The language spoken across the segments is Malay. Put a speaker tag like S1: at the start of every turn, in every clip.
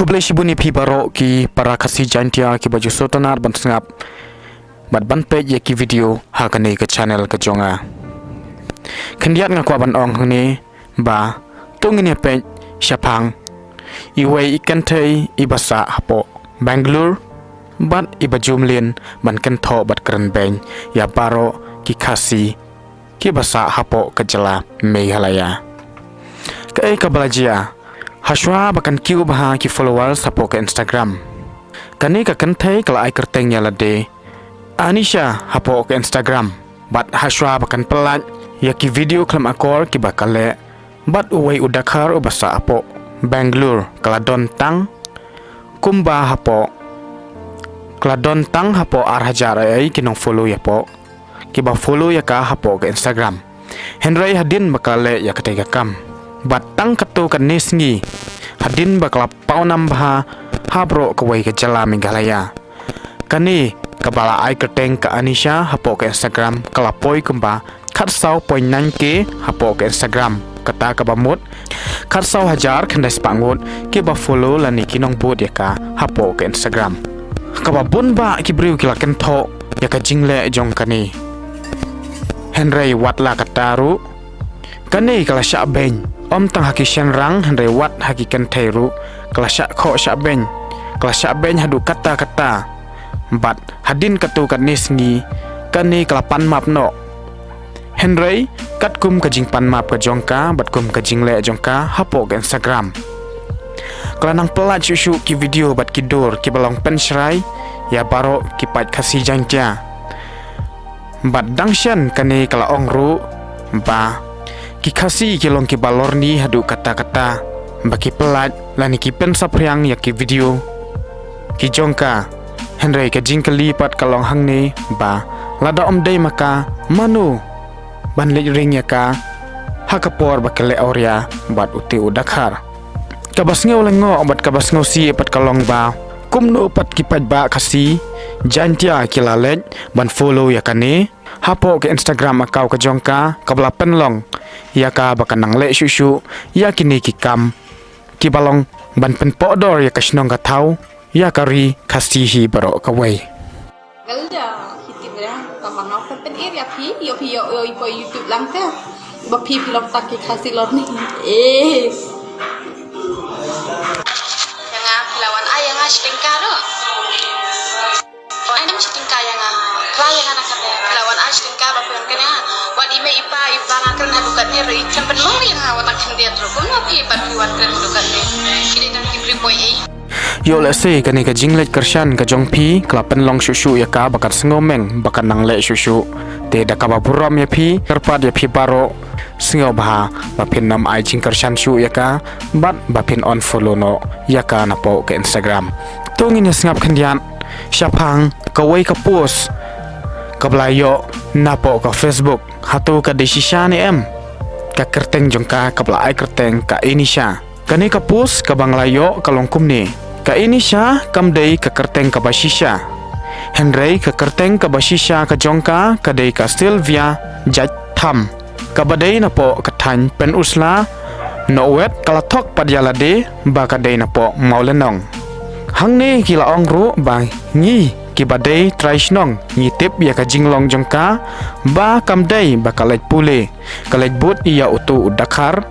S1: kublai shibuni pi baro ki para kasi jantia ki baju sotonar ban sengap bat ban page ki video ha kani ke channel ke jonga kendiat ngakwa ban ong hni ba tungini page syapang iwei ikan thei ibasa hapo Bangalore bat ibajumlin ban kan tho bat keren beng ya baro ki kasi ki basa hapo kejala Meghalaya ke kabalajia Haswa bakan kiu baha ki followers sapo ke Instagram. Kani ka kentai kala ai kerteng ya lade. Anisha hapo ke Instagram. Bat haswa bakan pelat ya ki video klam akor ki bakale. Bat uwei udakar ubasa apo. Bangalore kala don tang. Kumba hapo. Kala don tang hapo arhajar ai kinong follow ya po. Ki ba follow ya ka hapo ke Instagram. Henry hadin bakale ya ketega kam. Batang ketu kan nisngi hadin bakal pau nambah habro kawai ke jala Meghalaya kani kabala ai kerteng ke Anisha hapo ke Instagram kalapoi kumba khatsau poi nanke hapo ke Instagram kata kabamut khatsau hajar khandas pangut ke ba follow lani kinong bot ya ka hapo ke Instagram kababun ba ki briu kilaken tho ya ka jingle jong kani Henry watla kataru kani kala sya beng Om tang haki shenrang Henry wat haki kentairu kelasya kho syabeng kelasya beng hadu kata-kata bat hadin katu kat nisngi kani kelapan map no Henry kat kum kajing pan map ke jongka bat kum kajing le jongka hapo ke Instagram kelanang pelat syusyu ki video bat kidur ki balong penshrai ya baro ki pat kasi jangja bat dangshan kani kala ongru ba ki kasi kilong ki balor ni hadu kata-kata baki pelat lani ki pen sapriang ya ki video ki jongka Henry ka jingkali pat kalong hang ni ba lada om dei maka manu ban le ring ya ka hakapor bakale auria bat uti udakhar kabas ngeu lengo bat kabas ngeu si pat kalong ba kumno pat ki pat ba kasi jantia kilalet ban follow ya kane hapo ke Instagram akau ke jongka kabla penlong ya ka bakan nang le syusyu ya kini ki kam ki balong ban pen podor ya kasnong ka thau ya kari kasihi baro kawai
S2: galja hiti bra tamang no pen area pi yo ipo YouTube lang te ba pi pilok tak ki kasi lor ni yang lawan ayang astingka do ay nam sitingka yang klien anak kata lawan astingka ba pen kena wat ime ipa ngakan hadukan ni ri kan belum yang awak akan dia terus kuno pi pat wan kan hadukan ni kini dan kibri boy
S1: yo le se kani ka jinglet kershan ka jongpi klapen long syusyu ya ka bakan sengomeng bakan nang le syusyu te da ka baburam ya pi terpat ya pi baro singo bah bapin nam ai jing kershan syu ya ka bat bapin on follow no ya ka napo ke Instagram tungin ya sengap kendian syapang kawai ka post kablayo napo ka Facebook hatu ka desisya ni ka kerteng jongka kabla ai kerteng ka Anisha kani ka post ka banglayo ka longkum ni ka Anisha kamdei ka kerteng ka basisha Henry ka kerteng ka basisha ka jongka ka dei ka Sylvia jaj tham ka badai napo ka than pen usla no wet kala thok padyalade ba ka dei napo maulenong hangni kila ongru ba ngi ki badai traisnong ngitip ya ka jinglong jongka ba kamdai bakalait pule kalait but iya utu udakhar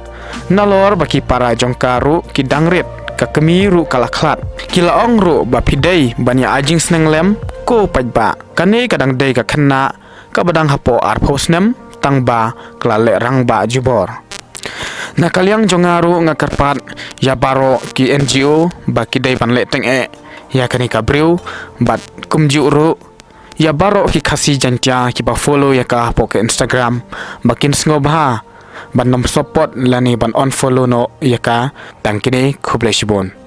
S1: nalor baki para jongkaru ki dangrit ka kemiru kalaklat kila ongru ba pidai banya ajing sneng lem ko pajba kane kadang dei ka khanna ka badang hapo ar phosnem tangba klale rangba jubor na kalyang jongaru ngakarpat ya baro ki NGO baki dei banle teng ya kani kabriu bat kumjuru ya baro ki khasi jantia ki ba follow ya ka hapo ke Instagram bakin sngoba ban nom support lani ban on follow no ya ka tangkini khuble shibon